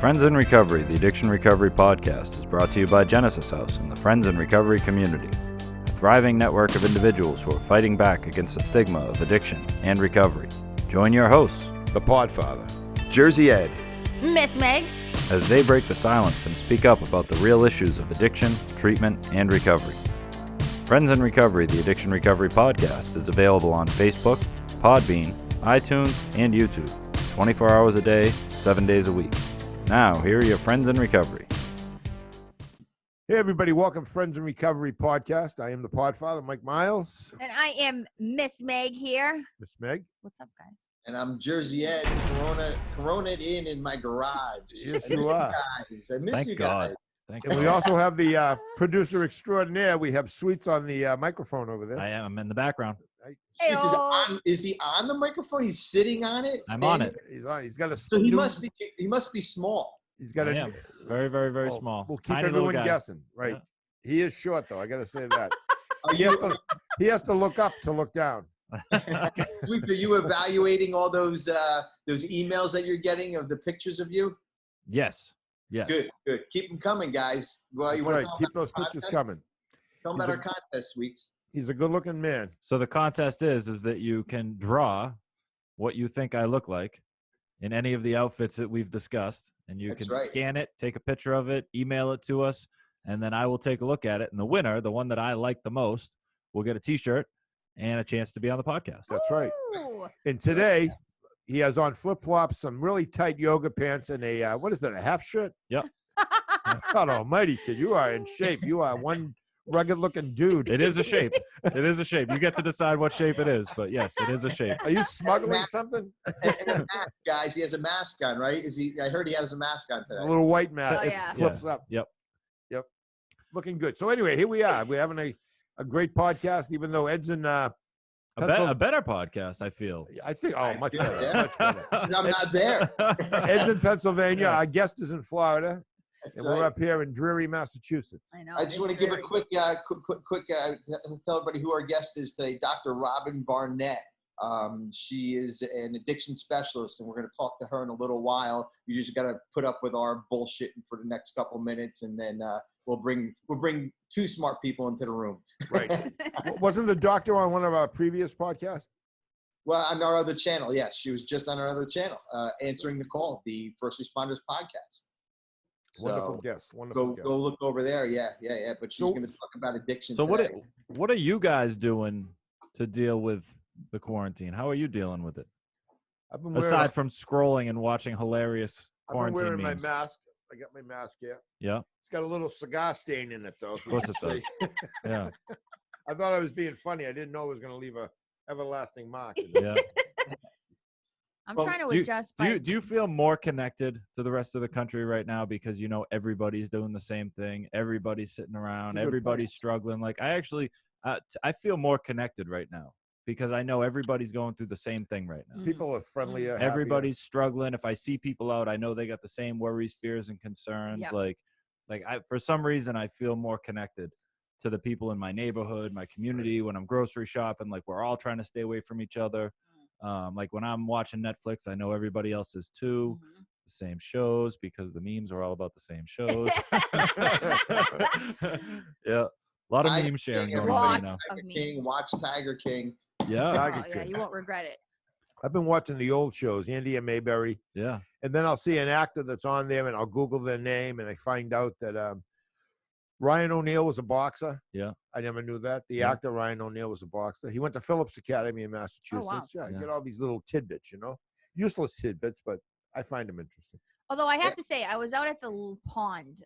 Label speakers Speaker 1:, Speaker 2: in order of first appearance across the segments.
Speaker 1: Friends in Recovery, the Addiction Recovery Podcast, is brought to you by Genesis House and the Friends in Recovery community, a thriving network of individuals who are fighting back against the stigma of addiction and recovery. Join your hosts,
Speaker 2: the Podfather, Jersey Ed,
Speaker 3: Miss Meg,
Speaker 1: as they break the silence and speak up about the real issues of addiction, treatment, and recovery. Friends in Recovery, the Addiction Recovery Podcast, is available on Facebook, Podbean, iTunes, and YouTube, 24 hours a day, 7 days a week. Now, here are your Friends in Recovery.
Speaker 2: Hey, everybody. Welcome to Friends in Recovery Podcast. I am the Podfather, Mike Miles.
Speaker 3: and I am Miss Meg here.
Speaker 2: Miss Meg.
Speaker 3: What's up, guys?
Speaker 4: And I'm Jersey Ed, Corona'd in my garage.
Speaker 2: Yes, you are.
Speaker 4: Guys. I miss
Speaker 1: Thank
Speaker 4: you
Speaker 1: God.
Speaker 4: guys.
Speaker 1: Thank
Speaker 2: And
Speaker 1: you.
Speaker 2: we also have the producer extraordinaire. We have Sweets on the microphone over there.
Speaker 1: I am in the background.
Speaker 4: Is he on the microphone? He's sitting on it?
Speaker 1: I'm on it.
Speaker 2: He's on. He's got a.
Speaker 4: So he must be small.
Speaker 2: He's got
Speaker 1: I
Speaker 2: a.
Speaker 1: am. Very, very, very
Speaker 2: Oh,
Speaker 1: small.
Speaker 2: We'll keep
Speaker 1: Tiny little
Speaker 2: everyone
Speaker 1: guy.
Speaker 2: guessing. Right.
Speaker 1: Yeah.
Speaker 2: He is short, though. I got to say that.
Speaker 4: Are
Speaker 2: He has to look up to look down.
Speaker 4: Sweet, are you evaluating all those emails that you're getting of the pictures of you?
Speaker 1: Yes. Yes.
Speaker 4: Good. Keep them coming, guys. Well,
Speaker 2: That's
Speaker 4: you want
Speaker 2: right.
Speaker 4: to
Speaker 2: Keep those pictures coming.
Speaker 4: Tell them about our contest, Sweets.
Speaker 2: He's a good-looking man.
Speaker 1: So the contest is that you can draw what you think I look like in any of the outfits that we've discussed, and you
Speaker 4: That's
Speaker 1: can
Speaker 4: right.
Speaker 1: scan it, take a picture of it, email it to us, and then I will take a look at it. And the winner, the one that I like the most, will get a T-shirt and a chance to be on the podcast.
Speaker 2: That's right.
Speaker 3: Ooh.
Speaker 2: And today, he has on flip-flops, some really tight yoga pants, and a, what is that, a half shirt?
Speaker 1: Yep.
Speaker 2: God almighty, kid. You are in shape. You are one rugged-looking dude.
Speaker 1: It is a shape. It is a shape. You get to decide what shape it is, but yes, it is a shape.
Speaker 2: Are you smuggling something?
Speaker 4: And a mask, guys. He has a mask on, right? I heard he has a mask on
Speaker 2: A
Speaker 4: today.
Speaker 2: little white mask.
Speaker 3: Oh,
Speaker 2: It
Speaker 3: yeah.
Speaker 2: flips up.
Speaker 1: Yep.
Speaker 2: Looking good. So anyway, here we are. We're having a great podcast, even though Ed's in
Speaker 1: A better podcast, I feel.
Speaker 2: I think, oh, much better.
Speaker 4: Yeah.
Speaker 2: Much better.
Speaker 4: 'Cause I'm not there.
Speaker 2: Ed's in Pennsylvania.
Speaker 1: Yeah.
Speaker 2: Our guest is in Florida.
Speaker 4: That's
Speaker 2: And we're
Speaker 4: right.
Speaker 2: up here in dreary Massachusetts.
Speaker 3: I know.
Speaker 4: I just want to give a quick tell everybody who our guest is today, Dr. Robin Barnett. She is an addiction specialist, and we're going to talk to her in a little while. You just got to put up with our bullshit for the next couple minutes, and then we'll bring two smart people into the room.
Speaker 2: Right. Wasn't the doctor on one of our previous podcasts?
Speaker 4: Well, on our other channel, yes, she was just on our other channel, answering the call, the First Responders podcast.
Speaker 2: Wonderful
Speaker 4: So
Speaker 2: guest. Wonderful guest.
Speaker 4: go look over there. Yeah. But she's
Speaker 2: So-
Speaker 4: going to talk about addiction.
Speaker 1: So
Speaker 4: today.
Speaker 1: what are you guys doing to deal with the quarantine? How are you dealing with it?
Speaker 2: I've been wearing,
Speaker 1: Aside from scrolling and watching hilarious
Speaker 2: I've been
Speaker 1: quarantine
Speaker 2: wearing
Speaker 1: memes.
Speaker 2: my mask. I got my mask here.
Speaker 1: Yeah,
Speaker 2: It's got a little cigar stain in it, though.
Speaker 1: of course it does. Yeah,
Speaker 2: I thought I was being funny. I didn't know it was going to leave a everlasting mark.
Speaker 1: yeah.
Speaker 3: I'm
Speaker 4: Well,
Speaker 3: trying to
Speaker 1: Do you,
Speaker 3: adjust.
Speaker 1: do you feel more connected to the rest of the country right now because you know everybody's doing the same thing, everybody's sitting around,
Speaker 2: That's a good
Speaker 1: everybody's
Speaker 2: point.
Speaker 1: struggling? Like I actually, I feel more connected right now because I know everybody's going through the same thing right now.
Speaker 2: People are friendlier. happier.
Speaker 1: Everybody's struggling. If I see people out, I know they got the same worries, fears, and concerns.
Speaker 3: Yep.
Speaker 1: Like I, for some reason, I feel more connected to the people in my neighborhood, my community. When I'm grocery shopping, like we're all trying to stay away from each other. Like when I'm watching Netflix, I know everybody else is too.
Speaker 3: Mhm.
Speaker 1: The same shows because the memes are all about the same shows. Yeah, a lot of
Speaker 4: Tiger
Speaker 1: meme sharing
Speaker 4: King,
Speaker 1: going on right
Speaker 3: Lots
Speaker 1: now.
Speaker 3: of
Speaker 4: Tiger
Speaker 3: memes.
Speaker 4: King, watch Tiger King.
Speaker 1: Yeah,
Speaker 2: Tiger
Speaker 3: Oh, yeah,
Speaker 2: King.
Speaker 3: you won't regret it.
Speaker 2: I've been watching the old shows, Andy and Mayberry,
Speaker 1: yeah.
Speaker 2: and then I'll see an actor that's on there, and I'll Google their name, and I find out that Ryan O'Neal was a boxer.
Speaker 1: Yeah.
Speaker 2: I never knew that. The
Speaker 1: Yeah.
Speaker 2: actor Ryan O'Neal was a boxer. He went to Phillips Academy in Massachusetts. Yeah,
Speaker 1: Yeah.
Speaker 2: get all these little tidbits, useless tidbits, but I find them interesting.
Speaker 3: Although I have to say, I was out at the pond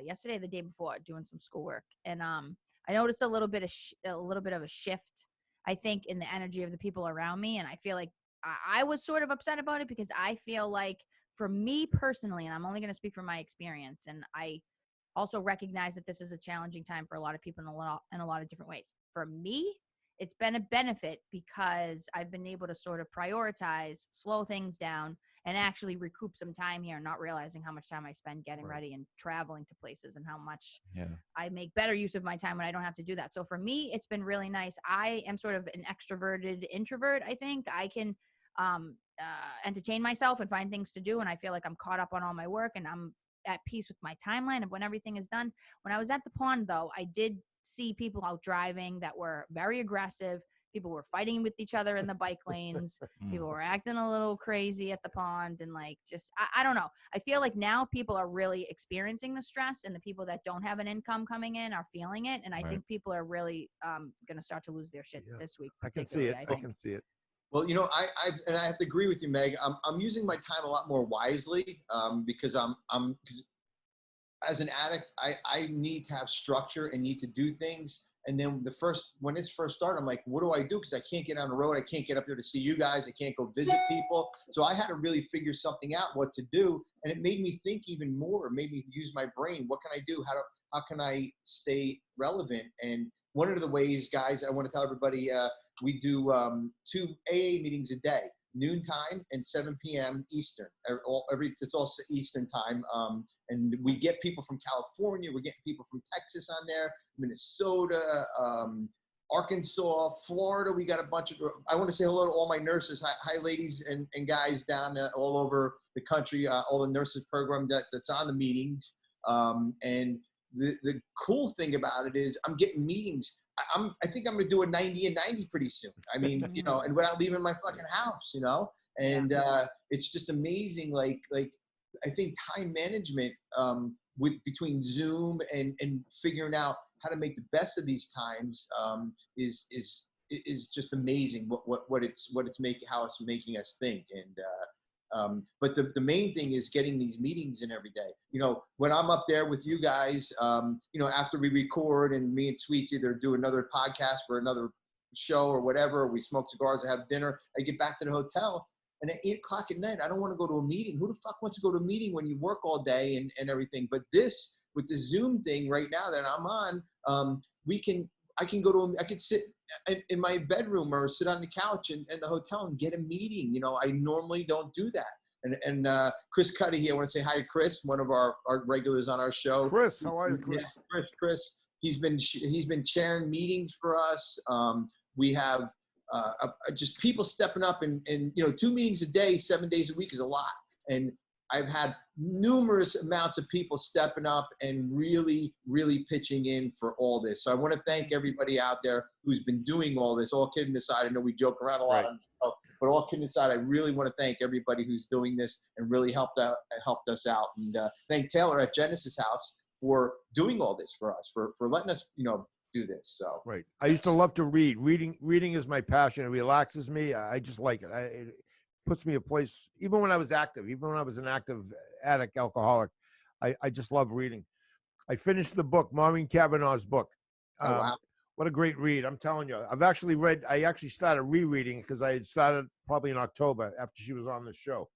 Speaker 3: yesterday, the day before, doing some schoolwork, and I noticed a little bit of a shift, I think, in the energy of the people around me, and I feel like I was sort of upset about it because I feel like, for me personally, and I'm only going to speak from my experience, and I also recognize that this is a challenging time for a lot of people in a lot of different ways. For me, it's been a benefit because I've been able to sort of prioritize, slow things down, and actually recoup some time here, not realizing how much time I spend getting ready and traveling to places and how much
Speaker 1: Yeah.
Speaker 3: I make better use of my time when I don't have to do that. So for me, it's been really nice. I am sort of an extroverted introvert, I think. I can entertain myself and find things to do. And I feel like I'm caught up on all my work and I'm at peace with my timeline of when everything is done. When I was at the pond, though, I did see people out driving that were very aggressive. People were fighting with each other in the bike lanes. People were acting a little crazy at the pond. And like, just, I don't know. I feel like now people are really experiencing the stress, and the people that don't have an income coming in are feeling it. And I think people are really going to start to lose their shit this week.
Speaker 2: I can see it. I can see it.
Speaker 4: Well, you know, I have to agree with you, Meg. I'm using my time a lot more wisely because because as an addict, I need to have structure and need to do things. And then when this first started, I'm like, what do I do? Because I can't get on the road. I can't get up here to see you guys. I can't go visit people. So I had to really figure something out, what to do. And it made me think even more. It made me use my brain. What can I do? How can I stay relevant? And one of the ways, guys, I want to tell everybody, we do 2 AA meetings a day, noontime and 7 p.m. Eastern. It's all Eastern time. And we get people from California. We're getting people from Texas on there, Minnesota, Arkansas, Florida. We got a bunch of, I want to say hello to all my nurses. Hi ladies and guys down all over the country, all the nurses program that's on the meetings. And the cool thing about it is I'm getting meetings. I think I'm gonna do a 90 and 90 pretty soon. I mean, you know, and without leaving my fucking house, you know. And it's just amazing. Like I think time management between Zoom and figuring out how to make the best of these times is just amazing. What it's making, how it's making us think. And but the main thing is getting these meetings in every day. You know, when I'm up there with you guys, you know, after we record and me and Sweets either do another podcast for another show or whatever, we smoke cigars or have dinner, I get back to the hotel, and at 8 o'clock at night, I don't want to go to a meeting. Who the fuck wants to go to a meeting when you work all day and everything? But this, with the Zoom thing right now that I'm on, I can sit in my bedroom or sit on the couch in the hotel and get a meeting. You know, I normally don't do that. And Chris Cuddy here, I want to say hi to Chris, one of our regulars on our show.
Speaker 2: Chris, how are you, Chris?
Speaker 4: Yeah, Chris. He's been chairing meetings for us. We have just people stepping up and, you know, 2 meetings a day, 7 days a week is a lot. And I've had numerous amounts of people stepping up and really, really pitching in for all this. So I want to thank everybody out there who's been doing all this. All kidding aside, I know we joke around a lot, but all kidding aside, I really want to thank everybody who's doing this and really helped us out. And thank Taylor at Genesis House for doing all this for us, for letting us, you know, do this. So
Speaker 2: right. I used to love to read. Reading is my passion. It relaxes me. I just like it. It puts me a place, even when I was active, even when I was an active addict, alcoholic, I just love reading. I finished the book, Maureen Cavanaugh's book.
Speaker 4: Oh, wow.
Speaker 2: What a great read. I'm telling you, I actually started rereading because I had started probably in October after she was on the show.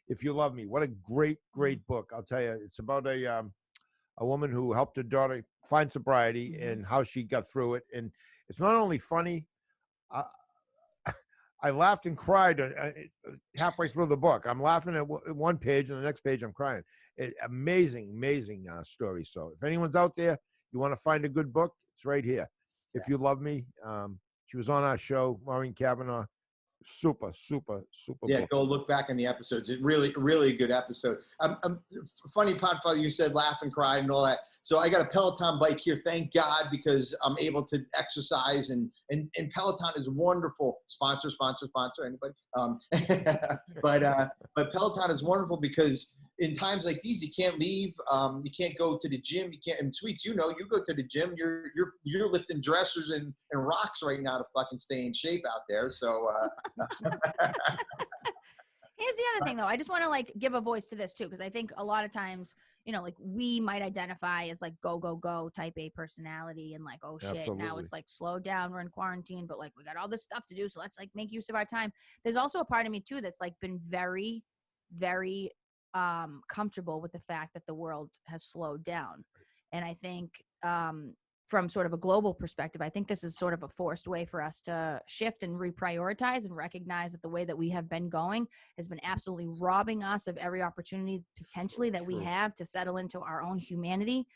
Speaker 2: If You Love Me. What a great, great book. I'll tell you, it's about a woman who helped her daughter find sobriety and how she got through it. And it's not only funny, I laughed and cried halfway through the book. I'm laughing at one page, and the next page I'm crying. Amazing story. So if anyone's out there, you want to find a good book, it's right here. If You Love Me. She was on our show, Maureen Cavanaugh. Super
Speaker 4: yeah,
Speaker 2: book.
Speaker 4: go look back in the episodes. It's really a good episode. Funny, Podfather, you said laugh and cry and all that. So I got a Peloton bike here, thank God, because I'm able to exercise, and Peloton is wonderful. Sponsor anybody. But Peloton is wonderful because in times like these, you can't leave. You can't go to the gym. You can't. And Sweets, you know, you go to the gym. You're lifting dressers and rocks right now to fucking stay in shape out there. So.
Speaker 3: Here's the other thing, though. I just want to like give a voice to this too, because I think a lot of times, you know, like we might identify as like go type A personality, and like, oh shit,
Speaker 2: Absolutely.
Speaker 3: Now it's like slow down, we're in quarantine, but like we got all this stuff to do, so let's like make use of our time. There's also a part of me too that's like been very, very comfortable with the fact that the world has slowed down, and I think from sort of a global perspective, I think this is sort of a forced way for us to shift and reprioritize and recognize that the way that we have been going has been absolutely robbing us of every opportunity potentially that we have to settle into our own humanity.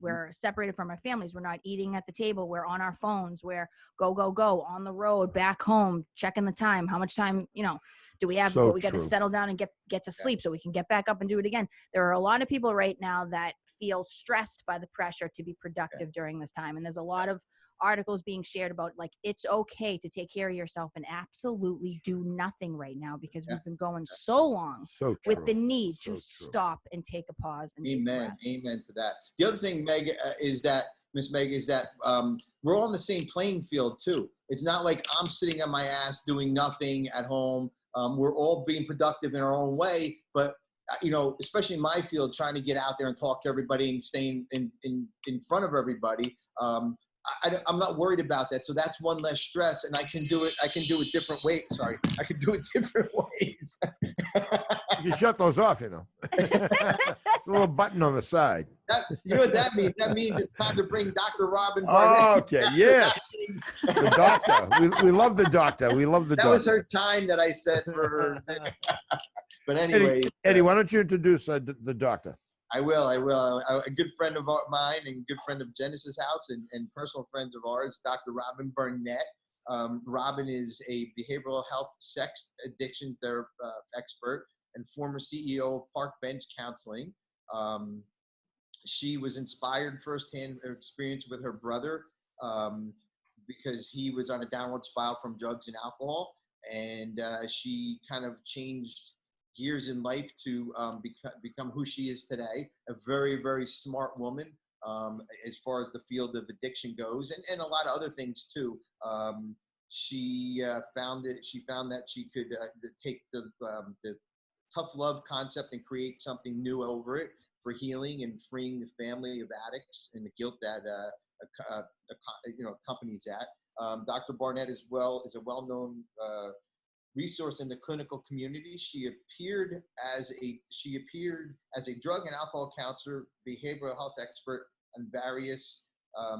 Speaker 3: we're separated from our families. We're not eating at the table. We're on our phones. We're go, go, go on the road, back home, checking the time. How much time, do we have?
Speaker 2: So
Speaker 3: we got to
Speaker 2: true.
Speaker 3: settle down and get to sleep so we can get back up and do it again. There are a lot of people right now that feel stressed by the pressure to be productive during this time. And there's a lot of articles being shared about like it's okay to take care of yourself and absolutely do nothing right now because we've been going so long with the need to stop and take a pause and
Speaker 4: amen to that. The other thing, Meg, is that Miss Meg, is that we're all on the same playing field too. It's not like I'm sitting on my ass doing nothing at home. We're all being productive in our own way, but especially in my field, trying to get out there and talk to everybody and staying in front of everybody. I'm not worried about that. So that's one less stress, and I can do it different ways. Sorry. I can do it different ways.
Speaker 2: You shut those off, It's a little button on the side.
Speaker 4: You know what that means? That means it's time to bring Dr. Robin Barnett.
Speaker 2: Okay, yes. The doctor. We love the doctor. We love the doctor.
Speaker 4: That was her time that I said for her. But anyway.
Speaker 2: Eddie, why don't you introduce the doctor?
Speaker 4: I will. A good friend of mine and good friend of Genesis House and personal friends of ours, Dr. Robin Barnett. Robin is a behavioral health, sex addiction expert and former CEO of Park Bench Counseling. She was inspired firsthand experience with her brother because he was on a downward spiral from drugs and alcohol, and she kind of changed gears in life to become who she is today, a very, very smart woman as far as the field of addiction goes, and a lot of other things too. She found that she could take the tough love concept and create something new over it for healing and freeing the family of addicts and the guilt that accompanies that. Dr. Barnett as well is a well-known resource in the clinical community. She appeared as a drug and alcohol counselor, behavioral health expert on various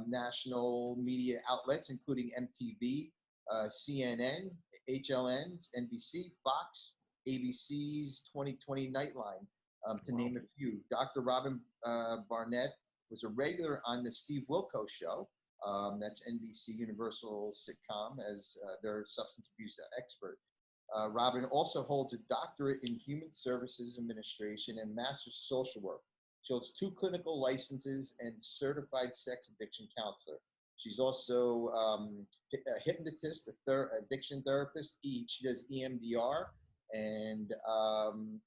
Speaker 4: national media outlets, including MTV, CNN, HLN's, NBC, Fox, ABC's 2020 Nightline, to name a few. Dr. Robin Barnett was a regular on the Steve Wilkos Show. That's NBC Universal sitcom as their substance abuse expert. Robin also holds a doctorate in human services administration and master's social work. She holds 2 clinical licenses and certified sex addiction counselor. She's also a hypnotist, addiction therapist. She does EMDR and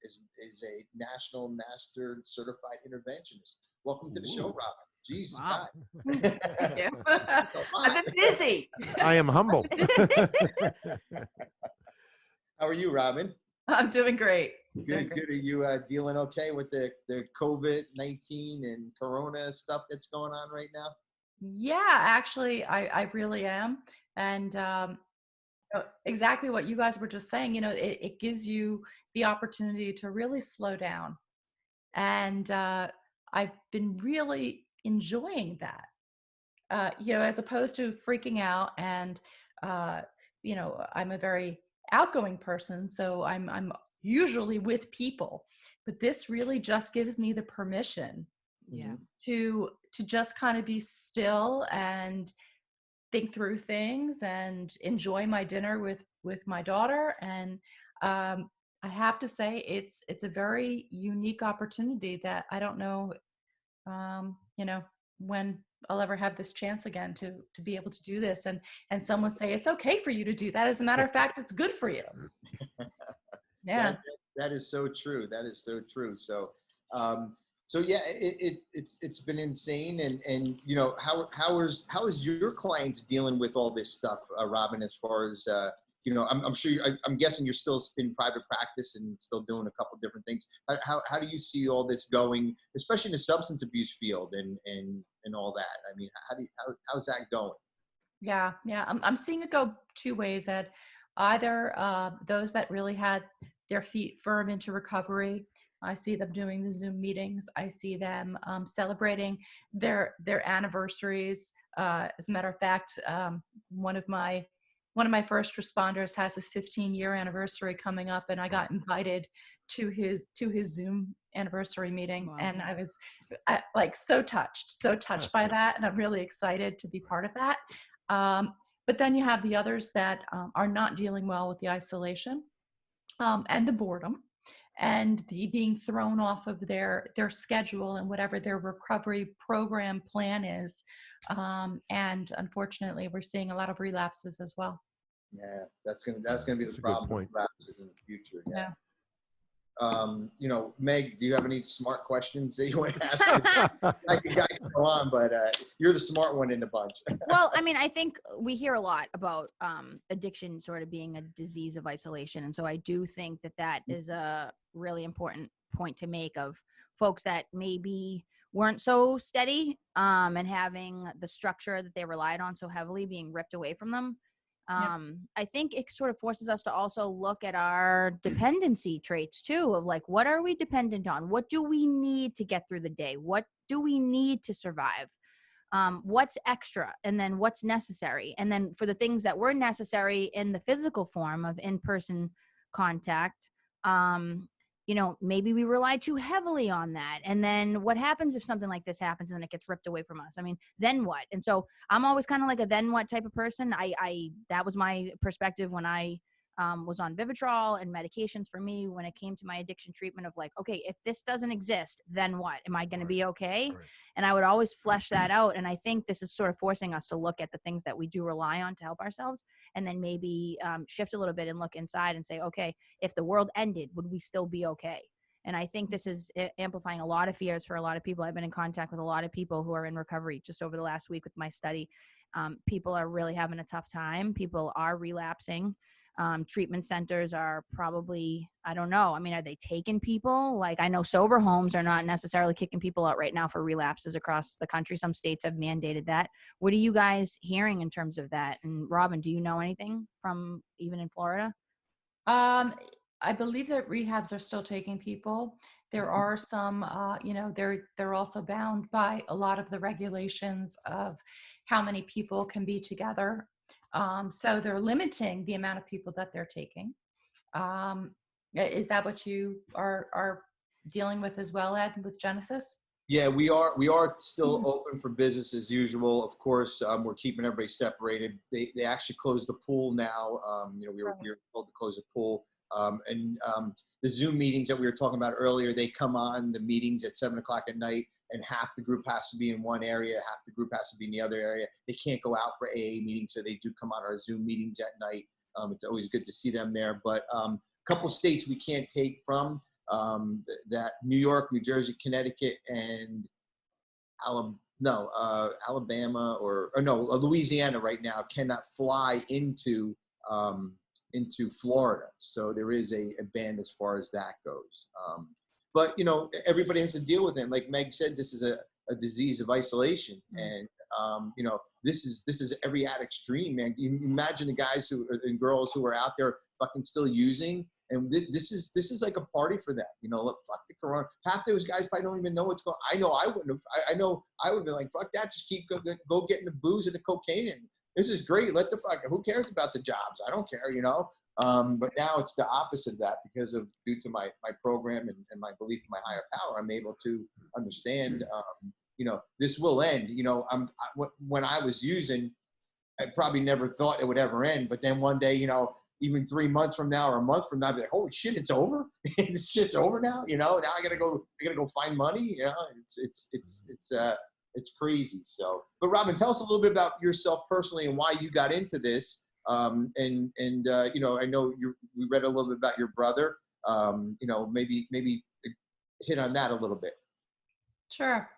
Speaker 4: is a national master certified interventionist. Welcome to the show, Robin. Jesus,
Speaker 3: wow.
Speaker 4: God.
Speaker 5: I've been busy.
Speaker 2: I am humble.
Speaker 4: How are you, Robin?
Speaker 5: I'm doing great.
Speaker 4: Good. Are you dealing okay with the COVID-19 and Corona stuff that's going on right now?
Speaker 5: Yeah, actually, I really am. And exactly what you guys were just saying, it gives you the opportunity to really slow down. And I've been really enjoying that, as opposed to freaking out. And, I'm a very outgoing person, so I'm usually with people, but this really just gives me the permission to just kind of be still and think through things and enjoy my dinner with my daughter. And I have to say it's a very unique opportunity that I don't know when I'll ever have this chance again to be able to do this. And someone say, it's okay for you to do that. As a matter of fact, it's good for you. Yeah.
Speaker 4: That is so true. That is so true. So, yeah, it's been insane. And how is your clients dealing with all this stuff, Robin, as far as, I'm sure I'm guessing you're still in private practice and still doing a couple different things. How do you see all this going, especially in the substance abuse field and all that? I mean, how's that going?
Speaker 5: Yeah. I'm seeing it go 2 ways, Ed. Either those that really had their feet firm into recovery, I see them doing the Zoom meetings. I see them celebrating their anniversaries. As a matter of fact, one of my first responders has his 15-year anniversary coming up, and I got invited to his Zoom anniversary meeting.
Speaker 3: Wow.
Speaker 5: And I was like so touched by that. And I'm really excited to be part of that. But then you have the others that are not dealing well with the isolation and the boredom and the being thrown off of their schedule and whatever their recovery program plan is. And unfortunately, we're seeing a lot of relapses as well.
Speaker 4: Yeah, that's gonna be
Speaker 2: That's
Speaker 4: the
Speaker 2: a good
Speaker 4: problem
Speaker 2: point.
Speaker 4: with lapses in the future.
Speaker 5: Yeah.
Speaker 4: You know, Meg, do you have any smart questions that you want to ask? I can go on, but you're the smart one in the bunch.
Speaker 3: Well, I mean, I think we hear a lot about addiction sort of being a disease of isolation. And so I do think that that is a really important point to make of folks that maybe weren't so steady and having the structure that they relied on so heavily being ripped away from them. I think it sort of forces us to also look at our dependency traits too, of like, what are we dependent on? What do we need to get through the day? What do we need to survive? What's extra, and then what's necessary. And then for the things that were necessary in the physical form of in-person contact, you know, maybe we rely too heavily on that. And then what happens if something like this happens and then it gets ripped away from us? I mean, then what? And so I'm always kind of like a then what type of person. That was my perspective when I was on Vivitrol and medications for me when it came to my addiction treatment of like, okay, if this doesn't exist, then what? Am I going to be okay?
Speaker 2: Right.
Speaker 3: And I would always flesh that out. And I think this is sort of forcing us to look at the things that we do rely on to help ourselves, and then maybe shift a little bit and look inside and say, okay, if the world ended, would we still be okay? And I think this is amplifying a lot of fears for a lot of people. I've been in contact with a lot of people who are in recovery just over the last week with my study. People are really having a tough time. People are relapsing. Treatment centers are probably, I don't know. I mean, are they taking people? Like, I know sober homes are not necessarily kicking people out right now for relapses across the country. Some states have mandated that. What are you guys hearing in terms of that? And Robin, do you know anything from even in Florida?
Speaker 5: I believe that rehabs are still taking people. There are some, you know, they're also bound by a lot of the regulations of how many people can be together. So they're limiting the amount of people that they're taking. Is that what you are dealing with as well, Ed, with Genesis?
Speaker 4: Yeah, we are still open for business as usual. Of course, we're keeping everybody separated. They actually closed the pool now. You know, we were told to close the pool. The Zoom meetings that we were talking about earlier, they come on the meetings at 7 o'clock at night, and half the group has to be in one area, half the group has to be in the other area. They can't go out for AA meetings, so they do come on our Zoom meetings at night. It's always good to see them there. But a couple states we can't take from, that New York, New Jersey, Connecticut, and Alabama or no, Louisiana right now cannot fly into Florida. So there is a ban as far as that goes. But, you know, everybody has to deal with it. Like Meg said, this is a disease of isolation. And, you know, this is every addict's dream, man. You imagine the guys and girls who are out there fucking still using. And this is like a party for them. You know, look, fuck the corona. Half those guys probably don't even know what's going on. I know I wouldn't have. I know I would have been like, fuck that. Just go getting the booze and the cocaine in. This is great. Let the fuck. Who cares about the jobs? I don't care, you know. But now it's the opposite of that because of due to my program and my belief in my higher power. I'm able to understand. You know, this will end. You know, when I was using, I probably never thought it would ever end. But then one day, you know, even 3 months from now or a month from now, I'd be like, holy shit, it's over. This shit's over now. You know, now I gotta go find money. You know, it's crazy. So, but Robin, tell us a little bit about yourself personally and why you got into this. You know, I know we read a little bit about your brother. You know, maybe hit on that a little bit.
Speaker 5: Sure.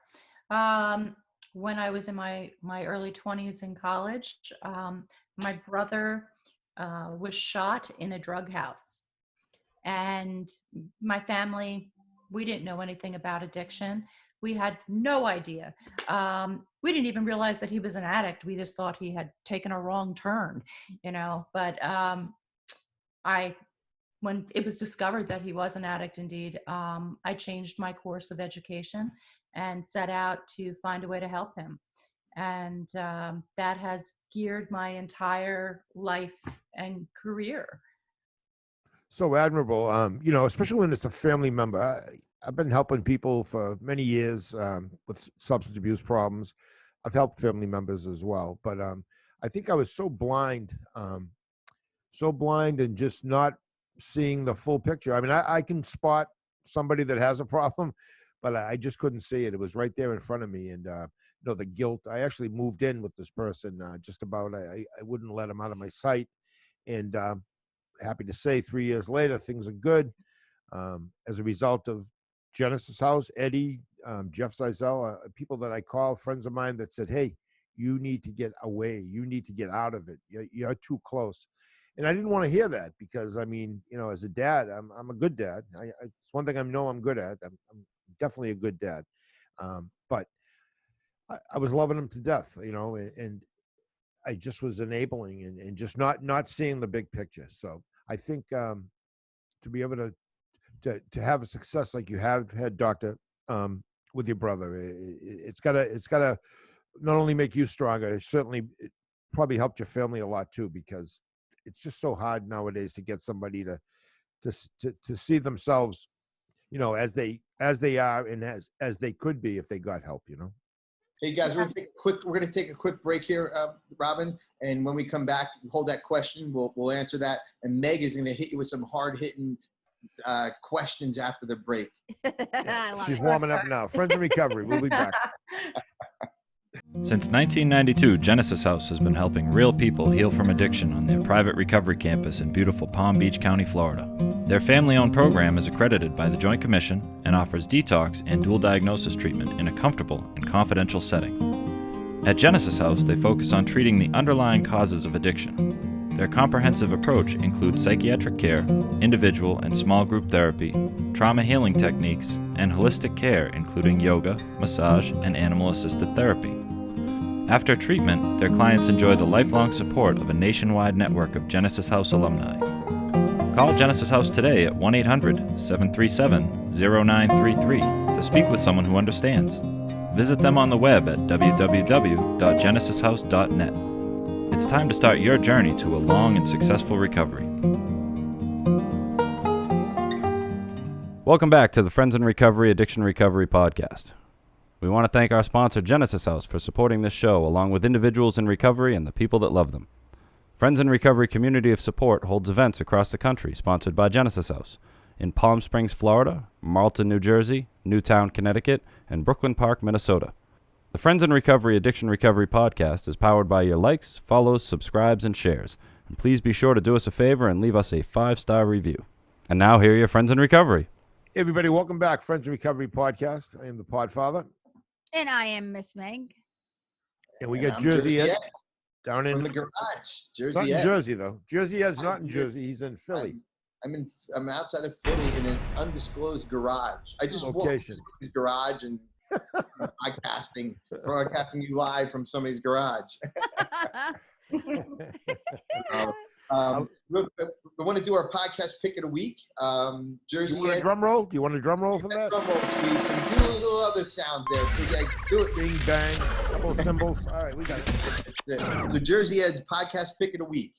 Speaker 5: When I was in my early 20s in college, my brother was shot in a drug house, and my family, we didn't know anything about addiction. We had no idea. We didn't even realize that he was an addict. We just thought he had taken a wrong turn, you know. But when it was discovered that he was an addict indeed, I changed my course of education and set out to find a way to help him. And that has geared my entire life and career.
Speaker 2: so admirable. Especially when it's a family member. I've been helping people for many years with substance abuse problems. I've helped family members as well, but I think I was so blind and just not seeing the full picture. I mean, I can spot somebody that has a problem, but I just couldn't see it. It was right there in front of me, and the guilt. I actually moved in with this person. Just about, I wouldn't let him out of my sight, and happy to say, 3 years later, things are good. As a result of Genesis House, Eddie, Jeff Zeisel, people that I call, friends of mine that said, "Hey, you need to get away. You need to get out of it. You're too close." And I didn't want to hear that because, I mean, as a dad, I'm a good dad. It's one thing I know I'm good at. I'm definitely a good dad. But I was loving him to death, and I just was enabling and just not seeing the big picture. So I think to be able to have a success like you have had, Doctor, with your brother, it's gotta not only make you stronger, it probably helped your family a lot too, because it's just so hard nowadays to get somebody to see themselves, as they are and as they could be if they got help.
Speaker 4: Hey guys, we're gonna take a quick break here, Robin, and when we come back, hold that question. We'll answer that, and Meg is gonna hit you with some hard hitting questions after the break.
Speaker 2: She's warming up now. Friends in Recovery. We'll be back.
Speaker 1: Since 1992, Genesis House has been helping real people heal from addiction on their private recovery campus in beautiful Palm Beach County, Florida. Their family-owned program is accredited by the Joint Commission and offers detox and dual diagnosis treatment in a comfortable and confidential setting. At Genesis House, they focus on treating the underlying causes of addiction. Their comprehensive approach includes psychiatric care, individual and small group therapy, trauma healing techniques, and holistic care including yoga, massage, and animal-assisted therapy. After treatment, their clients enjoy the lifelong support of a nationwide network of Genesis House alumni. Call Genesis House today at 1-800-737-0933 to speak with someone who understands. Visit them on the web at www.genesishouse.net. It's time to start your journey to a long and successful recovery. Welcome back to the Friends in Recovery Addiction Recovery Podcast. We want to thank our sponsor, Genesis House, for supporting this show, along with individuals in recovery and the people that love them. Friends in Recovery Community of Support holds events across the country sponsored by Genesis House in Palm Springs, Florida, Marlton, New Jersey, Newtown, Connecticut, and Brooklyn Park, Minnesota. The Friends in Recovery Addiction Recovery Podcast is powered by your likes, follows, subscribes, and shares. And please be sure to do us a favor and leave us a 5-star review. And now, here are your Friends in Recovery.
Speaker 2: Hey everybody, welcome back. Friends in Recovery Podcast. I am the Podfather.
Speaker 3: And I am Miss Meg.
Speaker 2: And we got Jersey Ed down in
Speaker 4: the garage.
Speaker 2: Not in Jersey though. Jersey Ed's not in Jersey. He's in Philly.
Speaker 4: I'm outside of Philly in an undisclosed garage. I just walked into the garage and broadcasting you live from somebody's garage. We want to do our podcast pick of the week. Jersey.
Speaker 2: You want a drum roll? Do you want a drum roll for that?
Speaker 4: Drum roll, sweets, and do a little other sounds there. So yeah, do it.
Speaker 2: Bing bang, a couple of cymbals. All right, we got it.
Speaker 4: So Jersey Ed's podcast pick of the week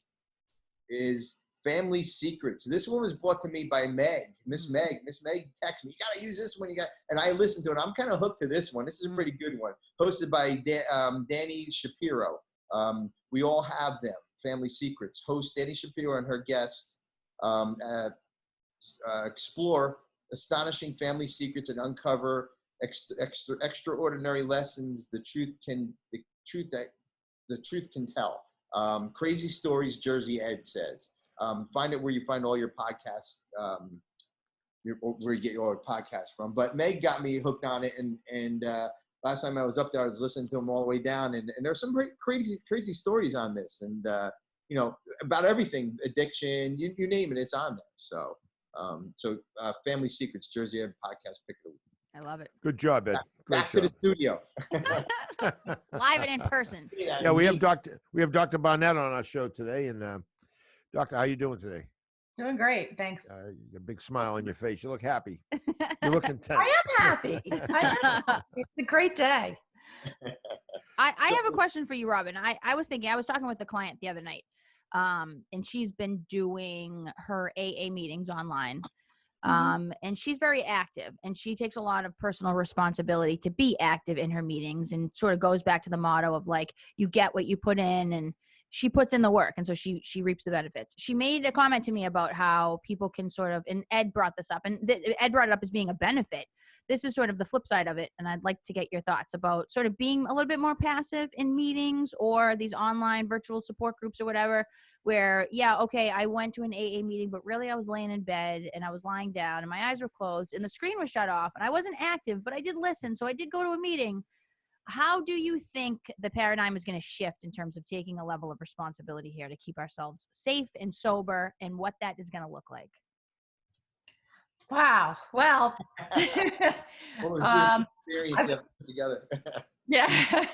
Speaker 4: is Family Secrets. This one was brought to me by Meg. Miss Meg texted me, "You gotta use this one." And I listened to it. I'm kind of hooked to this one. This is a pretty good one. Hosted by Dani Shapiro. We all have them. Family Secrets. Host Dani Shapiro and her guests explore astonishing family secrets and uncover extraordinary lessons the truth can tell. Crazy stories, Jersey Ed says. Find it where you find all your podcasts, where you get your podcast from. But Meg got me hooked on it, and last time I was up there, I was listening to them all the way down, and there's some crazy stories on this, and about everything, addiction, you name it, it's on there. So, Family Secrets, Jersey Ed podcast pick of the week.
Speaker 3: I love it.
Speaker 2: Good job, Ed.
Speaker 4: Back to the studio.
Speaker 3: Live and in person.
Speaker 2: Yeah, we have Dr. Barnett on our show today, and Doctor, how you doing today?
Speaker 5: Doing great, thanks.
Speaker 2: A big smile on your face. You look happy. You look content.
Speaker 5: I am happy. It's a great day.
Speaker 3: I have a question for you, Robin. I was talking with a client the other night. And she's been doing her AA meetings online.
Speaker 5: Mhm.
Speaker 3: And she's very active, and she takes a lot of personal responsibility to be active in her meetings, and sort of goes back to the motto of like, you get what you put in, and she puts in the work. And so she reaps the benefits. She made a comment to me about how people can sort of, and Ed brought this up, and Ed brought it up as being a benefit. This is sort of the flip side of it. And I'd like to get your thoughts about sort of being a little bit more passive in meetings or these online virtual support groups or whatever, where, yeah, okay, I went to an AA meeting, but really I was laying in bed and I was lying down and my eyes were closed and the screen was shut off and I wasn't active, but I did listen. So I did go to a meeting. How do you think the paradigm is going to shift in terms of taking a level of responsibility here to keep ourselves safe and sober, and what that is going to look like?
Speaker 5: Wow. Well,
Speaker 4: What was your
Speaker 5: um,
Speaker 4: experience you have to put together?
Speaker 5: yeah,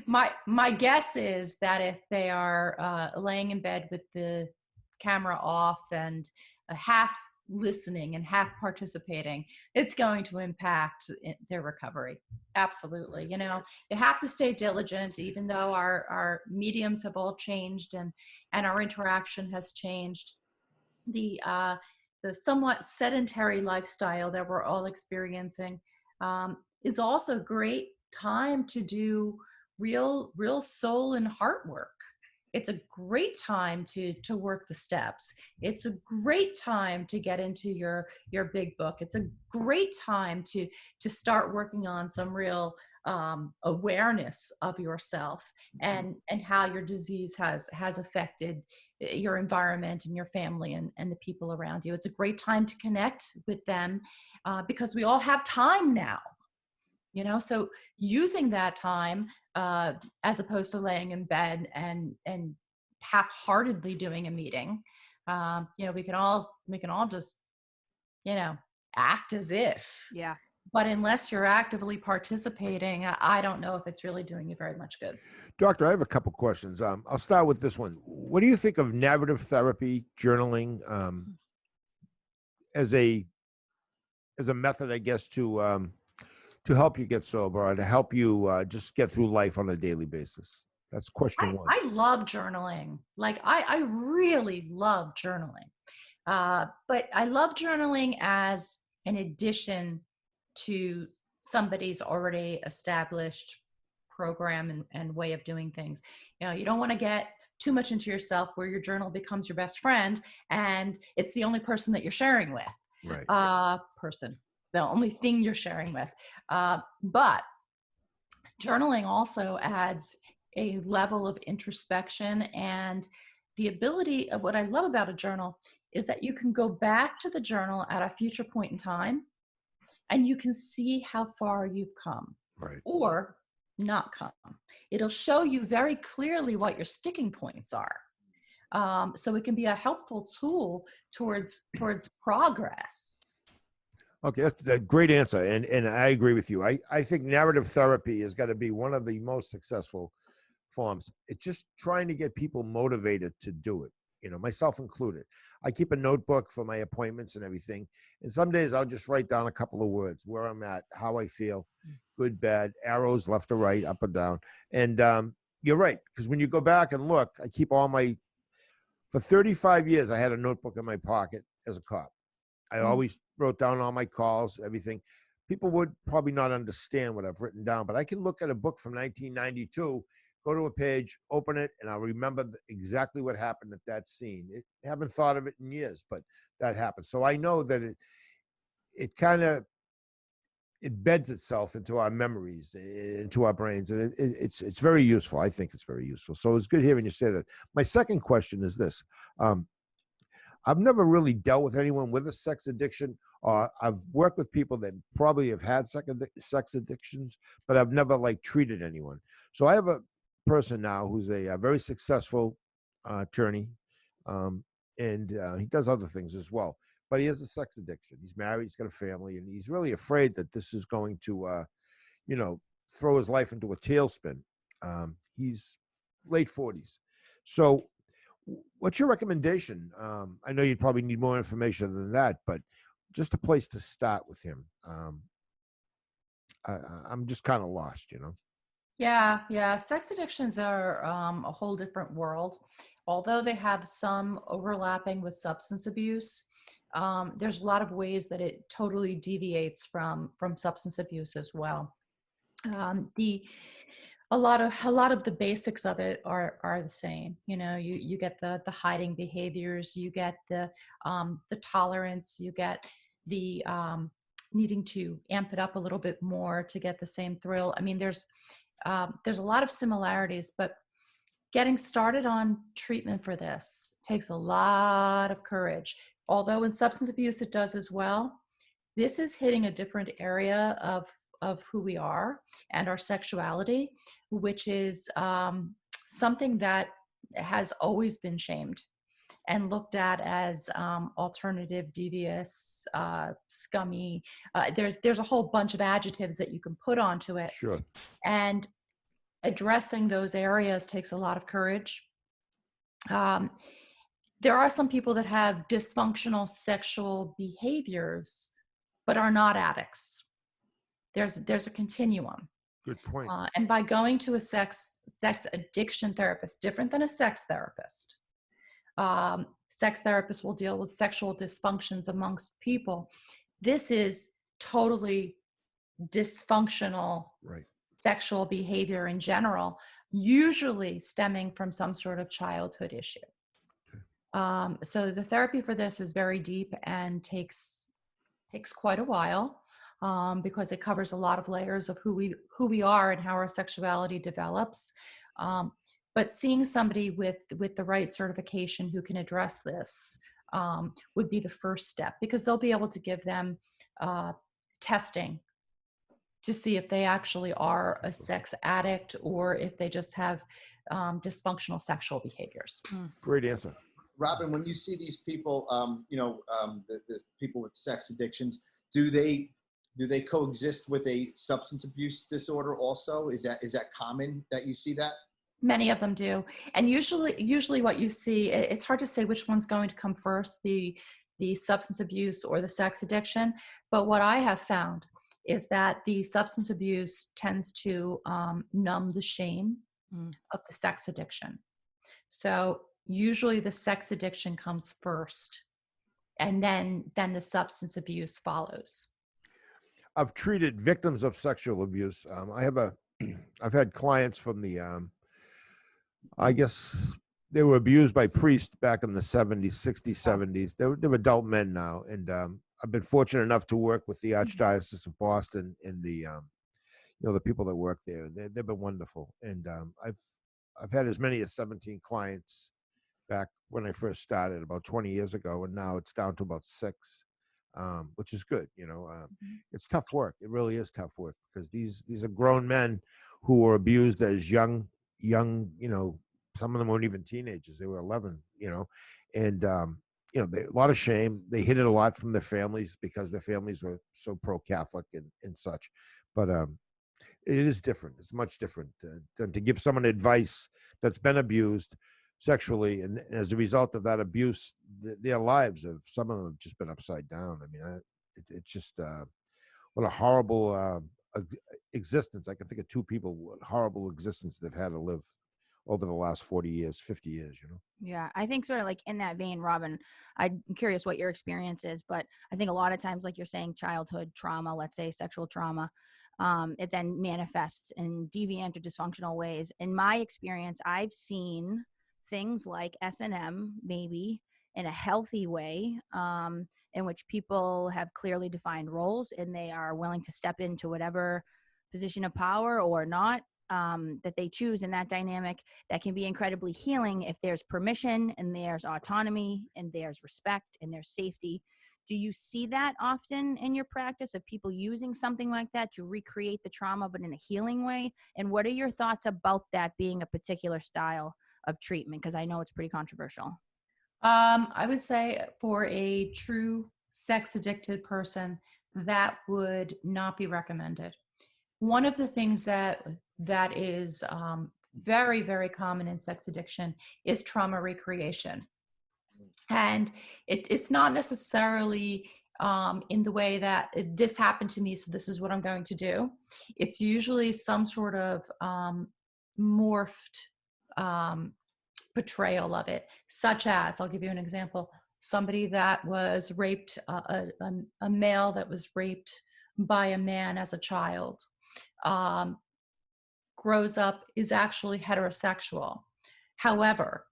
Speaker 5: my guess is that if they are laying in bed with the camera off and half listening and half participating, it's going to impact their recovery. Absolutely. You know, you have to stay diligent, even though our mediums have all changed and our interaction has changed. The somewhat sedentary lifestyle that we're all experiencing is also a great time to do real soul and heart work. It's a great time to work the steps. It's a great time to get into your big book. It's a great time to start working on some real awareness of yourself and how your disease has affected your environment and your family and the people around you. It's a great time to connect with them because we all have time now. You know, so using that time as opposed to laying in bed and half-heartedly doing a meeting, you know, we can all just, you know, act as if.
Speaker 3: Yeah.
Speaker 5: But unless you're actively participating, I don't know if it's really doing you very much good.
Speaker 2: Doctor, I have a couple questions. I'll start with this one. What do you think of narrative therapy, journaling, as a method, I guess, to help you get sober or to help you just get through life on a daily basis? That's question one.
Speaker 5: I love journaling. Like I really love journaling. But I love journaling as an addition to somebody's already established program and way of doing things. You know, you don't want to get too much into yourself where your journal becomes your best friend and it's the only person that you're sharing with.
Speaker 2: Right.
Speaker 5: The only thing you're sharing with. But journaling also adds a level of introspection and the ability of what I love about a journal is that you can go back to the journal at a future point in time and you can see how far you've come
Speaker 2: Right.
Speaker 5: or not come. It'll show you very clearly what your sticking points are. So it can be a helpful tool towards progress.
Speaker 2: Okay, that's a great answer, and I agree with you. I think narrative therapy has got to be one of the most successful forms. It's just trying to get people motivated to do it, you know, myself included. I keep a notebook for my appointments and everything, and some days I'll just write down a couple of words, where I'm at, how I feel, good, bad, arrows left or right, up or down. And you're right, because when you go back and look, I keep for 35 years, I had a notebook in my pocket as a cop. I always wrote down all my calls, everything. People would probably not understand what I've written down, but I can look at a book from 1992, go to a page, open it, and I'll remember exactly what happened at that scene. I haven't thought of it in years, but that happened. So I know that it kind of, it beds itself into our memories, into our brains, and it's very useful. I think it's very useful. So it's good hearing you say that. My second question is this. I've never really dealt with anyone with a sex addiction. I've worked with people that probably have had sex addictions, but I've never like treated anyone. So I have a person now who's a very successful attorney, and he does other things as well. But he has a sex addiction. He's married. He's got a family, and he's really afraid that this is going to, you know, throw his life into a tailspin. He's late 40s. So what's your recommendation? I know you'd probably need more information than that, but just a place to start with him. I'm just kind of lost, you know.
Speaker 5: Yeah. Sex addictions are a whole different world. Although they have some overlapping with substance abuse, there's a lot of ways that it totally deviates from substance abuse as well. The a lot of the basics of it are the same. You get the hiding behaviors, you get the tolerance, you get the needing to amp it up a little bit more to get the same thrill. I mean, there's a lot of similarities, but getting started on treatment for this takes a lot of courage. Although in substance abuse it does as well, this is hitting a different area of who we are and our sexuality, which is something that has always been shamed and looked at as alternative, devious, scummy. There's a whole bunch of adjectives that you can put onto it.
Speaker 2: Sure.
Speaker 5: And addressing those areas takes a lot of courage. There are some people that have dysfunctional sexual behaviors, but are not addicts. There's a continuum.
Speaker 2: Good point.
Speaker 5: And by going to a sex addiction therapist, different than a sex therapist, sex therapists will deal with sexual dysfunctions amongst people. This is totally dysfunctional
Speaker 2: Right.
Speaker 5: sexual behavior in general, usually stemming from some sort of childhood issue. So the therapy for this is very deep and takes quite a while, because it covers a lot of layers of who we are and how our sexuality develops. But seeing somebody with the right certification who can address this would be the first step, because they'll be able to give them testing to see if they actually are a sex addict or if they just have dysfunctional sexual behaviors.
Speaker 2: Great answer.
Speaker 4: Robin, when you see these people, the people with sex addictions, do they coexist with a substance abuse disorder also? Is that common that you see that?
Speaker 5: Many of them do. And usually what you see, it's hard to say which one's going to come first, the substance abuse or the sex addiction. But what I have found is that the substance abuse tends to numb the shame of the sex addiction. So usually the sex addiction comes first, and then the substance abuse follows.
Speaker 2: I've treated victims of sexual abuse. I've had clients from the, I guess they were abused by priests back in the 70s, 60s, 70s. They're adult men now. And I've been fortunate enough to work with the Archdiocese of Boston and the people that work there. They've been wonderful. And I've had as many as 17 clients back when I first started about 20 years ago. And now it's down to about 6. Which is good. It's tough work. It really is tough work, because these are grown men who were abused as young, some of them weren't even teenagers. They were 11, and a lot of shame. They hid it a lot from their families because their families were so pro-Catholic and such. But it is different. It's much different than to give someone advice that's been abused sexually, and as a result of that abuse, their lives some of them have just been upside down. I mean, it's just what a horrible existence. I can think of 2 people, what horrible existence they've had to live over the last 40 years, 50 years.
Speaker 3: Yeah, I think sort of like in that vein, Robin, I'm curious what your experience is, but I think a lot of times, like you're saying, childhood trauma, let's say sexual trauma, it then manifests in deviant or dysfunctional ways. In my experience, I've seen things like S&M, maybe in a healthy way, in which people have clearly defined roles and they are willing to step into whatever position of power or not that they choose in that dynamic. That can be incredibly healing if there's permission and there's autonomy and there's respect and there's safety. Do you see that often in your practice, of people using something like that to recreate the trauma but in a healing way? And what are your thoughts about that being a particular style of treatment? Because I know it's pretty controversial.
Speaker 5: I would say for a true sex addicted person, that would not be recommended. One of the things that is very, very common in sex addiction is trauma recreation. And it's not necessarily in the way that this happened to me, so this is what I'm going to do. It's usually some sort of morphed portrayal of it, such as, I'll give you an example, somebody that was raped, a male that was raped by a man as a child, grows up, is actually heterosexual. However,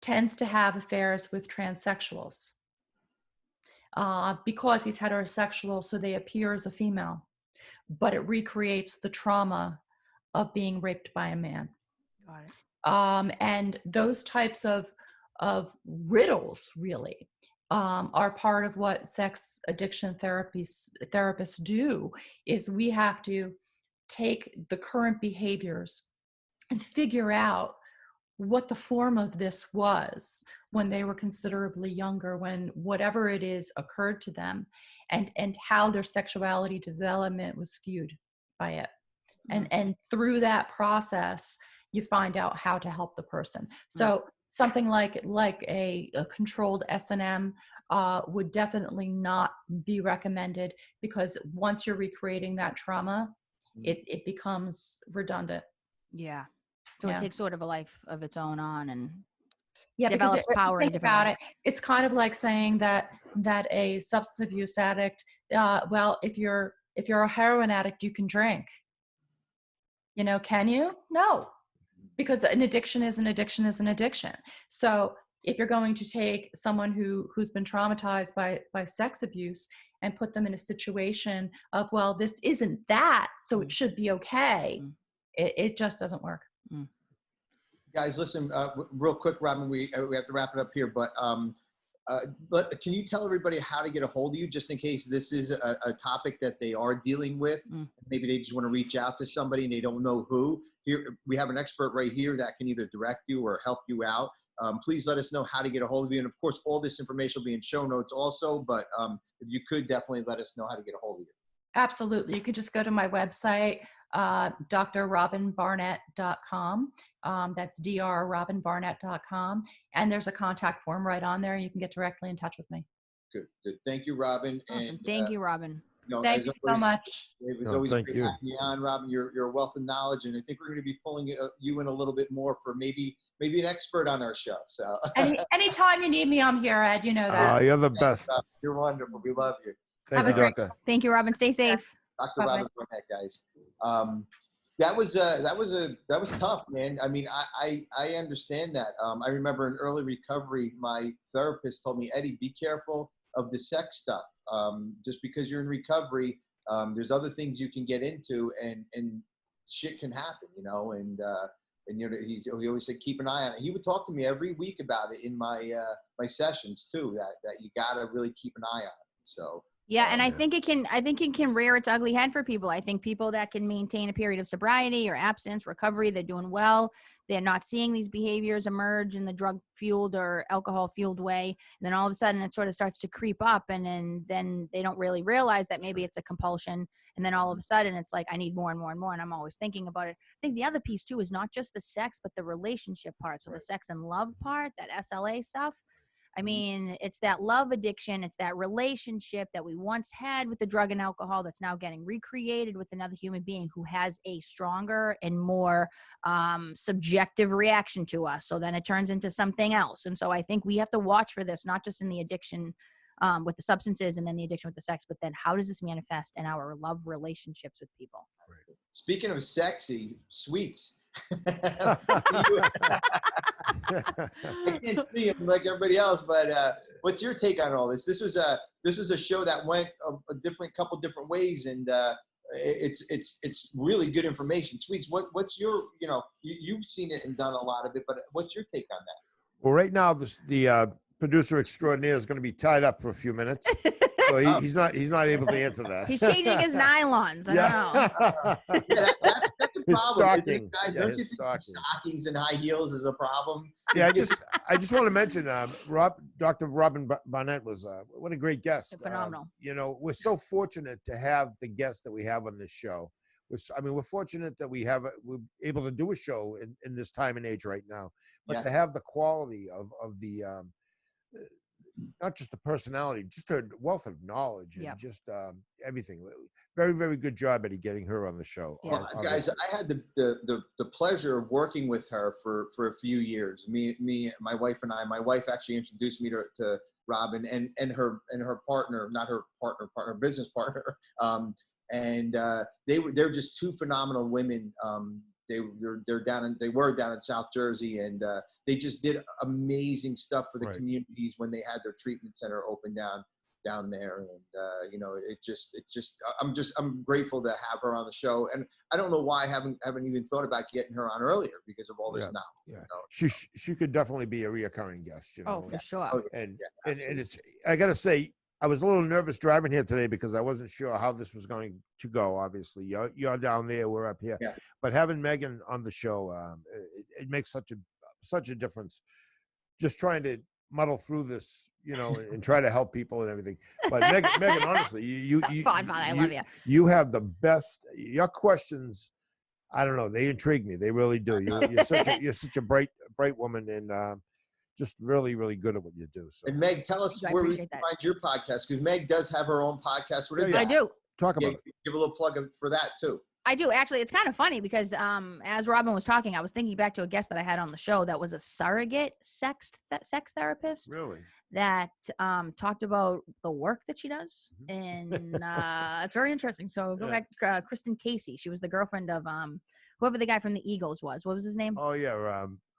Speaker 5: tends to have affairs with transsexuals because he's heterosexual, so they appear as a female, but it recreates the trauma of being raped by a man.
Speaker 3: Got it.
Speaker 5: And those types of riddles really are part of what sex addiction therapists do. Is we have to take the current behaviors and figure out what the form of this was when they were considerably younger, when whatever it is occurred to them, and how their sexuality development was skewed by it. And through that process, you find out how to help the person. So something like a controlled S&M would definitely not be recommended, because once you're recreating that trauma, it becomes redundant.
Speaker 3: Yeah. So it takes sort of a life of its own on and
Speaker 5: because
Speaker 3: develops power in a
Speaker 5: think
Speaker 3: different
Speaker 5: about
Speaker 3: way.
Speaker 5: it. It's kind of like saying that a substance abuse addict, well, if you're a heroin addict, you can drink. Can you? No, because an addiction is an addiction is an addiction. So if you're going to take someone who's been traumatized by sex abuse and put them in a situation of, well, this isn't that, so it should be okay, it just doesn't work.
Speaker 4: Guys, listen, real quick, Robin, we have to wrap it up here, but can you tell everybody how to get a hold of you, just in case this is a topic that they are dealing with? Maybe they just want to reach out to somebody and they don't know who. Here, we have an expert right here that can either direct you or help you out. Please let us know how to get a hold of you. And of course, all this information will be in show notes also, but if you could definitely let us know how to get a hold of you.
Speaker 5: Absolutely. You could just go to my website, drrobinbarnett.com. That's drrobinbarnett.com. And there's a contact form right on there. You can get directly in touch with me.
Speaker 4: Good. Thank you, Robin.
Speaker 3: Awesome.
Speaker 4: And,
Speaker 3: Thank you, Robin.
Speaker 5: Thank you so much.
Speaker 4: It was always great having you on, Robin. You're a wealth of knowledge, and I think we're going to be pulling you in a little bit more for maybe an expert on our show. So
Speaker 5: anytime you need me, I'm here, Ed. You know that.
Speaker 2: You're the best.
Speaker 4: You're wonderful. We love you.
Speaker 2: Thank you, Doctor.
Speaker 3: Thank you, Robin. Stay safe.
Speaker 4: Dr. Robin Barnett, guys. That was tough, man. I mean, I understand that. I remember in early recovery, my therapist told me, Eddie, be careful of the sex stuff. Just because you're in recovery, there's other things you can get into, and shit can happen, and he always said, keep an eye on it. He would talk to me every week about it in my sessions too, that you gotta really keep an eye on it. So.
Speaker 3: Yeah, and I think it can rear its ugly head for people. I think people that can maintain a period of sobriety or abstinence, recovery, they're doing well. They're not seeing these behaviors emerge in the drug-fueled or alcohol-fueled way. And then all of a sudden it sort of starts to creep up, and then they don't really realize that maybe it's a compulsion. And then all of a sudden it's like, I need more and more and more. And I'm always thinking about it. I think the other piece too is not just the sex, but the relationship part. So the sex and love part, that SLA stuff. I mean, it's that love addiction. It's that relationship that we once had with the drug and alcohol that's now getting recreated with another human being who has a stronger and more subjective reaction to us. So then it turns into something else. And so I think we have to watch for this, not just in the addiction with the substances and then the addiction with the sex, but then how does this manifest in our love relationships with people?
Speaker 4: Speaking of sexy, sweets. I can't see him like everybody else, but what's your take on all this? This was a show that went a couple different ways, and it's really good information. Sweets, what's your, you've seen it and done a lot of it, but what's your take on that?
Speaker 2: Well, right now the producer extraordinaire is going to be tied up for a few minutes. So he's not able to answer that.
Speaker 3: He's changing his nylons. I don't know.
Speaker 4: That's a problem. Guys, don't you think stockings and high heels is a problem?
Speaker 2: Yeah, I just want to mention Dr. Robin Barnett was what a great guest.
Speaker 3: Phenomenal.
Speaker 2: We're so fortunate to have the guests that we have on this show. We're fortunate that we're able to do a show in this time and age right now, but to have the quality of the not just the personality, just her wealth of knowledge and
Speaker 3: Yep.
Speaker 2: just everything. Very, very good job, Eddie, getting her on the show.
Speaker 3: Yeah.
Speaker 4: Well, guys, I had the pleasure of working with her for a few years. My wife and I. My wife actually introduced me to Robin and her partner, not her partner, business partner. They're just two phenomenal women. They were down in South Jersey, and they just did amazing stuff for the
Speaker 2: Right.
Speaker 4: communities when they had their treatment center open down there. And I'm grateful to have her on the show. And I don't know why I haven't even thought about getting her on earlier because of all this now.
Speaker 2: Yeah,
Speaker 4: You know?
Speaker 2: she could definitely be a reoccurring guest. You know,
Speaker 3: Oh, for sure.
Speaker 4: Oh,
Speaker 2: and
Speaker 4: yeah,
Speaker 2: and it's, I gotta say, I was a little nervous driving here today because I wasn't sure how this was going to go. Obviously, you're down there, we're up here.
Speaker 4: Yeah.
Speaker 2: But having Megan on the show, it makes such a difference. Just trying to muddle through this, you know, and try to help people and everything. But Megan, honestly, you
Speaker 3: Podfather, I love you.
Speaker 2: You have the best. Your questions, I don't know, they intrigue me. They really do. You're such a bright woman, and just really, really good at what you do. So,
Speaker 4: And Meg, tell us
Speaker 3: I
Speaker 4: where we
Speaker 3: appreciate
Speaker 4: can
Speaker 3: that.
Speaker 4: find your podcast, because Meg does have her own podcast. What is
Speaker 2: Yeah,
Speaker 3: I
Speaker 4: that?
Speaker 3: do.
Speaker 2: talk
Speaker 4: Yeah,
Speaker 2: about it.
Speaker 4: give a little plug for that too.
Speaker 3: I do. Actually, it's kind of funny because as Robin was talking, I was thinking back to a guest that I had on the show that was a surrogate sex therapist
Speaker 2: Really?
Speaker 3: that talked about the work that she does.
Speaker 2: Mm-hmm.
Speaker 3: And it's very interesting. So go
Speaker 2: Yeah.
Speaker 3: back, Kristen Casey. She was the girlfriend of whoever the guy from the Eagles was. What was his name?
Speaker 2: Oh yeah,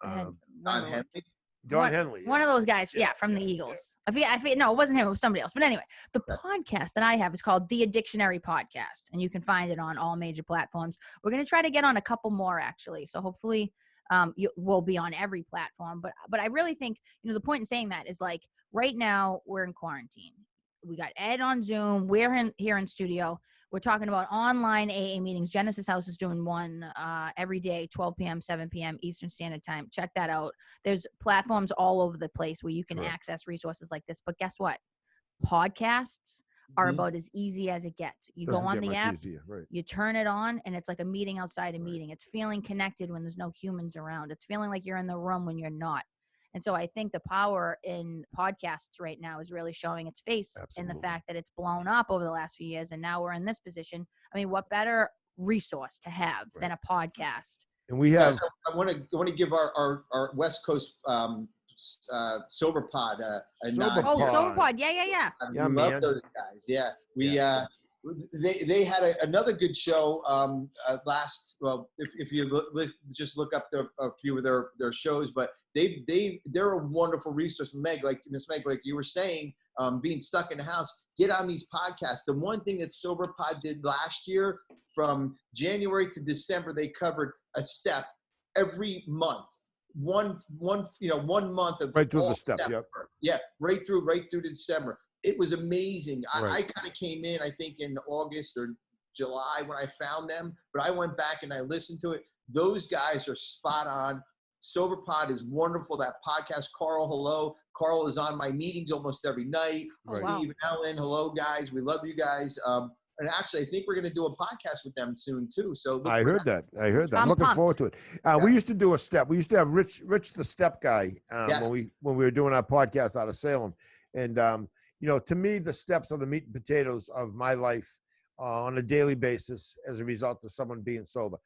Speaker 3: I had
Speaker 4: Don
Speaker 3: one of the-
Speaker 4: Henley.
Speaker 2: Don Henley.
Speaker 3: One of those guys,
Speaker 2: Yeah,
Speaker 3: from the
Speaker 2: yeah,
Speaker 3: Eagles. I forget, no, it wasn't him. It was somebody else. But anyway, the podcast that I have is called The Addictionary Podcast, and you can find it on all major platforms. We're going to try to get on a couple more, actually. So hopefully we'll be on every platform. But I really think, the point in saying that is, like, right now we're in quarantine. We got Ed on Zoom. We're here in studio. We're talking about online AA meetings. Genesis House is doing one every day, 12 p.m., 7 p.m. Eastern Standard Time. Check that out. There's platforms all over the place where you can access resources like this. But guess what? Podcasts are about as easy as it gets. You go on the app, you turn it on, and it's like a meeting outside a meeting. It's feeling connected when there's no humans around. It's feeling like you're in the room when you're not. And so I think the power in podcasts right now is really showing its face in the fact that it's blown up over the last few years. And now we're in this position. I mean, what better resource to have than a podcast?
Speaker 2: And we have.
Speaker 4: I want to give our West Coast Sober Pod a nod.
Speaker 3: Oh, Sober Pod. Yeah.
Speaker 2: Yeah,
Speaker 4: we love those guys. Yeah. They had another good show last. Well, if you just look up a few of their shows, but they're a wonderful resource. Meg, like you were saying, being stuck in the house, get on these podcasts. The one thing that Sober Pod did last year, from January to December, they covered a step every month. One month of
Speaker 2: right through the step. Yep.
Speaker 4: Yeah, right through to December. It was amazing. I kind of came in, I think, in August or July when I found them, but I went back and I listened to it. Those guys are spot on. Sober Pod is wonderful. That podcast, Carl, hello. Carl is on my meetings almost every night.
Speaker 3: Oh, wow.
Speaker 4: Steve, Ellen, hello, guys. We love you guys. And actually, I think we're going to do a podcast with them soon too. So
Speaker 2: I heard that. I'm looking
Speaker 3: pumped.
Speaker 2: forward to it. We used to do a step. We used to have Rich the Step Guy when we were doing our podcast out of Salem. And to me, the steps are the meat and potatoes of my life on a daily basis as a result of someone being sober.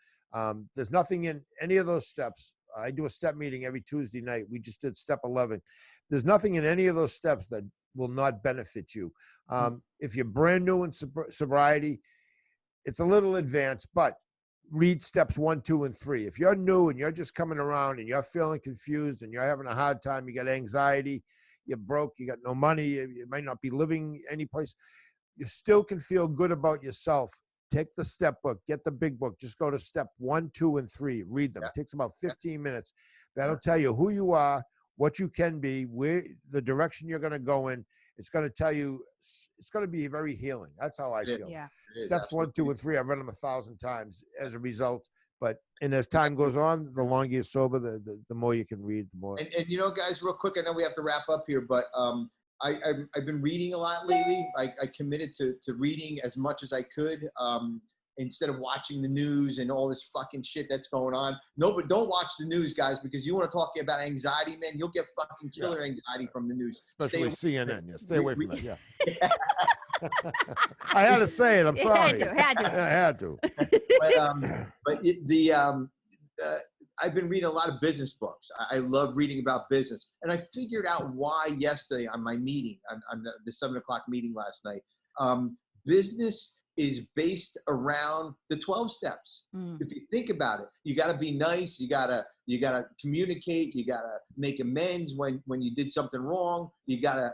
Speaker 2: There's nothing in any of those steps. I do a step meeting every Tuesday night. We just did step 11. There's nothing in any of those steps that will not benefit you. If you're brand new in sobriety, it's a little advanced, but read steps 1, 2, and 3. If you're new and you're just coming around and you're feeling confused and you're having a hard time, you got anxiety, you're broke, you got no money, you might not be living any place, you still can feel good about yourself. Take the step book, get the big book, just go to step 1, 2, and 3, read them. It takes about 15 minutes. That'll tell you who you are, what you can be, where the direction you're going to go in. It's going to tell you, it's going to be very healing. That's how I feel.
Speaker 3: Yeah.
Speaker 2: Steps 1, 2, and 3, I've read them 1,000 times as a result. And as time goes on, the longer you're sober, the more you can read, the more.
Speaker 4: And guys, real quick, I know we have to wrap up here, but I've been reading a lot lately. I committed to reading as much as I could. instead of watching the news and all this fucking shit that's going on. No, but don't watch the news, guys, because you want to talk about anxiety, man. You'll get fucking killer anxiety from the news.
Speaker 2: Especially CNN. Yeah, stay away from that. Yeah. I had to say it. I'm sorry.
Speaker 3: Had to.
Speaker 2: I had to.
Speaker 4: I've been reading a lot of business books. I love reading about business. And I figured out why yesterday on my meeting, on the 7 o'clock meeting last night, business is based around the 12 steps. If you think about it, you got to be nice. You got to communicate. You got to make amends when you did something wrong. You got to,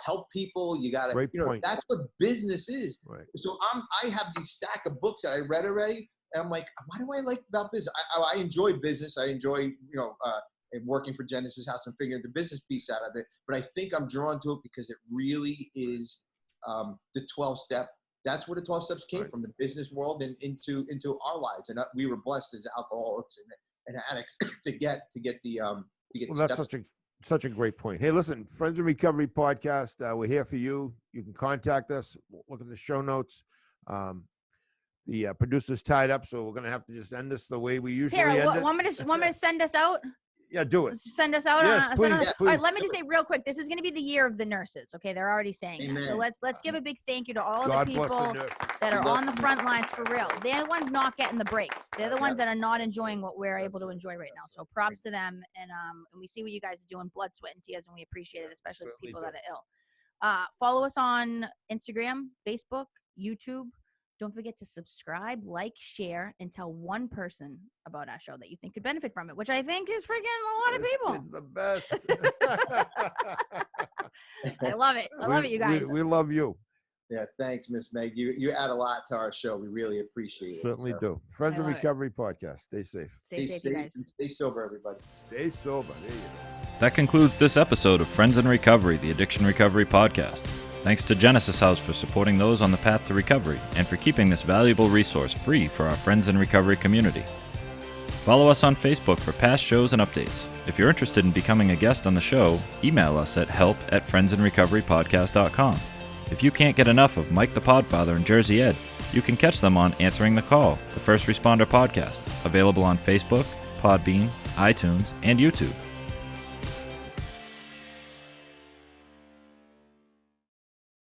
Speaker 4: help people. You got to, that's what business is.
Speaker 2: Right.
Speaker 4: So I have these stack of books that I read already. And I'm like, what do I like about business? I enjoy business. I enjoy, working for Genesis House and figuring the business piece out of it. But I think I'm drawn to it because it really is the 12-step. That's where the 12 steps came from, the business world and into our lives. And we were blessed as alcoholics and addicts to get the
Speaker 2: That's
Speaker 4: steps.
Speaker 2: such a great point. Hey, listen, Friends in Recovery podcast. We're here for you. You can contact us. Look at the show notes. The producer's tied up, so we're gonna have to just end this the way we usually end it.
Speaker 3: Want me to send us out?
Speaker 2: Yeah, do it.
Speaker 3: Send us out.
Speaker 2: Yes, please,
Speaker 3: All
Speaker 2: please.
Speaker 3: right, let me just say real quick. This is going to be the year of the nurses. Okay, they're already saying that. So let's give a big thank you to all of the people that are on the front lines for real. They're the ones not getting the breaks. They're the ones that are not enjoying what we're able to enjoy right now. So props to them. And we see what you guys are doing, blood, sweat, and tears, and we appreciate it, especially the people that are ill. Follow us on Instagram, Facebook, YouTube. Don't forget to subscribe, like, share, and tell one person about our show that you think could benefit from it, which I think is freaking a lot of people.
Speaker 2: It's the best.
Speaker 3: I love it. I love it, you guys.
Speaker 2: We love you.
Speaker 4: Yeah, thanks, Miss Meg. You add a lot to our show. We really appreciate it.
Speaker 2: Certainly do. Friends in Recovery podcast. Stay safe.
Speaker 3: Stay safe, you guys.
Speaker 4: And stay sober, everybody.
Speaker 2: Stay sober. There you go.
Speaker 1: That concludes this episode of Friends in Recovery, the Addiction Recovery Podcast. Thanks to Genesis House for supporting those on the path to recovery and for keeping this valuable resource free for our Friends in Recovery community. Follow us on Facebook for past shows and updates. If you're interested in becoming a guest on the show, email us at help@friendsinrecoverypodcast.com. If you can't get enough of Mike the Podfather and Jersey Ed, you can catch them on Answering the Call, the First Responder podcast, available on Facebook, Podbean, iTunes, and YouTube.